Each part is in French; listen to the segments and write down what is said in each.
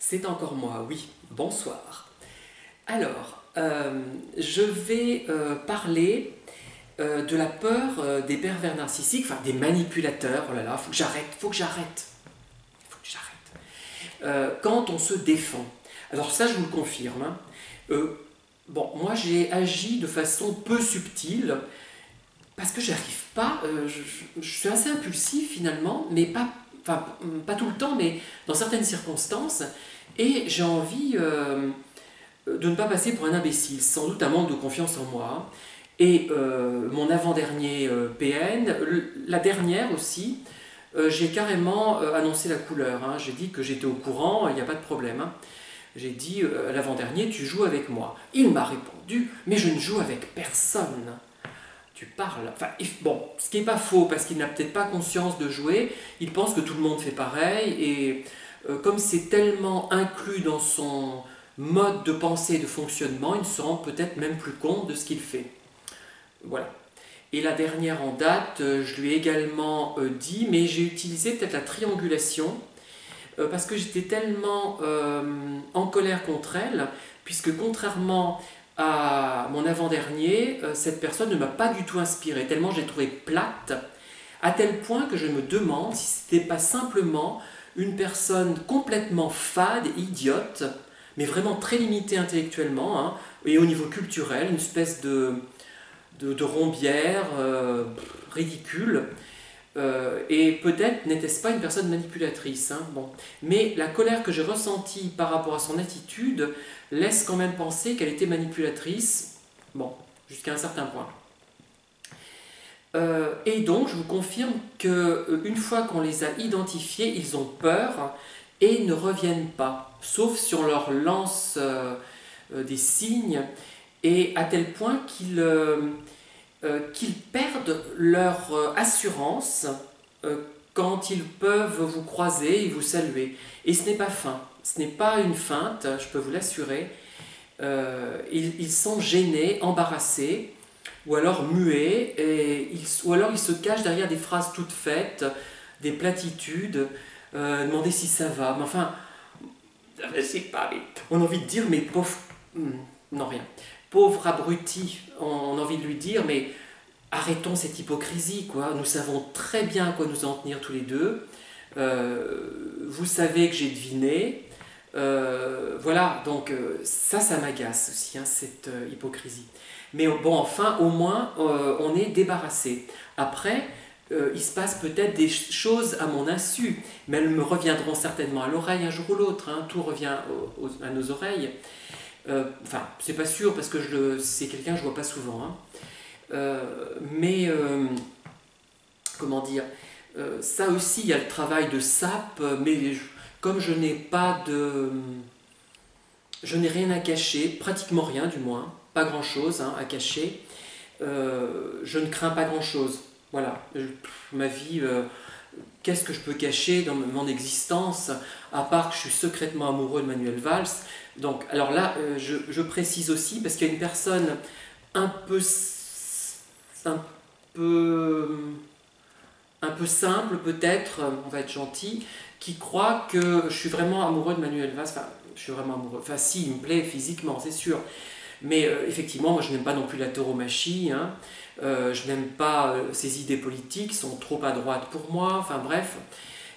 C'est encore moi, oui. Bonsoir. Alors, je vais parler de la peur des pervers narcissiques, enfin des manipulateurs. Oh là là, faut que j'arrête, faut que j'arrête, faut que j'arrête. Quand on se défend. Alors ça, je vous le confirme, hein. Bon, moi j'ai agi de façon peu subtile parce que j'arrive pas. Je suis assez impulsif finalement, mais pas, enfin, pas tout le temps, mais dans certaines circonstances. Et j'ai envie de ne pas passer pour un imbécile, sans doute un manque de confiance en moi. Et mon avant-dernier PN, la dernière aussi, j'ai carrément annoncé la couleur, hein. J'ai dit que j'étais au courant, il n'y a pas de problème, hein. J'ai dit à l'avant-dernier, tu joues avec moi. Il m'a répondu, mais je ne joue avec personne. Tu parles. Enfin, bon, ce qui n'est pas faux, parce qu'il n'a peut-être pas conscience de jouer, il pense que tout le monde fait pareil, et comme c'est tellement inclus dans son mode de pensée et de fonctionnement, il ne se rend peut-être même plus compte de ce qu'il fait. Voilà. Et la dernière en date, je lui ai également dit, mais j'ai utilisé peut-être la triangulation, parce que j'étais tellement en colère contre elle, puisque contrairement à mon avant-dernier, cette personne ne m'a pas du tout inspiré, tellement je l'ai trouvée plate, à tel point que je me demande si c'était pas simplement une personne complètement fade et idiote, mais vraiment très limitée intellectuellement, hein, et au niveau culturel, une espèce de rombière ridicule. Et peut-être n'était-ce pas une personne manipulatrice, hein, bon. Mais la colère que j'ai ressentie par rapport à son attitude laisse quand même penser qu'elle était manipulatrice, bon, jusqu'à un certain point. Et donc, je vous confirme qu'une fois qu'on les a identifiés, ils ont peur et ne reviennent pas, sauf si on leur lance des signes, et à tel point qu'ils perdent leur assurance quand ils peuvent vous croiser et vous saluer. Et ce n'est pas feint, ce n'est pas une feinte, je peux vous l'assurer. Ils sont gênés, embarrassés, ou alors muets, ou alors ils se cachent derrière des phrases toutes faites, des platitudes, demander si ça va. Mais enfin, je sais pas, mais on a envie de dire, mais pauvre. Non, rien. Pauvre abruti, on a envie de lui dire, mais arrêtons cette hypocrisie, quoi. Nous savons très bien à quoi nous en tenir tous les deux. Vous savez que j'ai deviné. Voilà, donc ça m'agace aussi, hein, cette hypocrisie. Mais bon, enfin, au moins, on est débarrassé. Après, il se passe peut-être des choses à mon insu, mais elles me reviendront certainement à l'oreille un jour ou l'autre, hein. Tout revient à nos oreilles. Enfin, c'est pas sûr, parce que c'est quelqu'un que je vois pas souvent, hein. Mais, comment dire, ça aussi, il y a le travail de sape, mais comme je n'ai pas de... Je n'ai rien à cacher, pratiquement rien du moins, pas grand-chose, hein, à cacher, je ne crains pas grand-chose. Voilà, ma vie, qu'est-ce que je peux cacher dans mon existence, à part que je suis secrètement amoureux de Manuel Valls. Donc, alors là, je précise aussi, parce qu'il y a une personne un peu un peu, un peu simple peut-être, on va être gentil, qui croit que je suis vraiment amoureux de Manuel Valls. Enfin, je suis vraiment amoureux. Enfin, si, il me plaît physiquement, c'est sûr. Mais effectivement, moi je n'aime pas non plus la tauromachie, hein. Je n'aime pas ses idées politiques, sont trop à droite pour moi, enfin bref.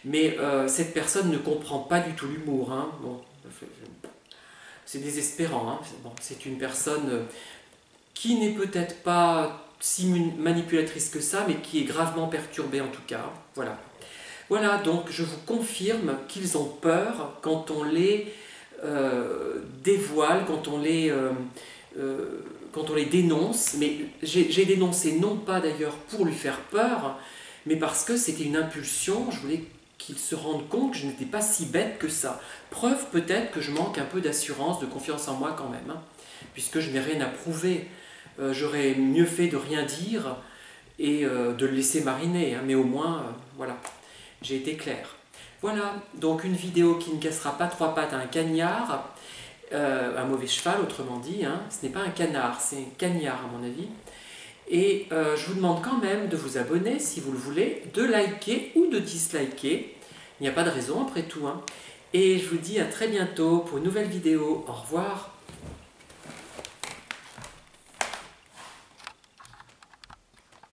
Mais cette personne ne comprend pas du tout l'humour, hein. Bon, c'est désespérant, hein. Bon, c'est une personne qui n'est peut-être pas si manipulatrice que ça, mais qui est gravement perturbée en tout cas. Voilà. Voilà, donc je vous confirme qu'ils ont peur quand on les dévoile, quand on les dénonce. Mais j'ai dénoncé non pas d'ailleurs pour lui faire peur, mais parce que c'était une impulsion, je voulais qu'ils se rendent compte que je n'étais pas si bête que ça. Preuve peut-être que je manque un peu d'assurance, de confiance en moi quand même, hein, puisque je n'ai rien à prouver. J'aurais mieux fait de rien dire et de le laisser mariner, hein, mais au moins, voilà, j'ai été clair. Voilà, donc une vidéo qui ne cassera pas trois pattes à un cagnard, un mauvais cheval autrement dit, hein. Ce n'est pas un canard, c'est un cagnard à mon avis. Et je vous demande quand même de vous abonner si vous le voulez, de liker ou de disliker, il n'y a pas de raison après tout, hein. Et je vous dis à très bientôt pour une nouvelle vidéo. Au revoir.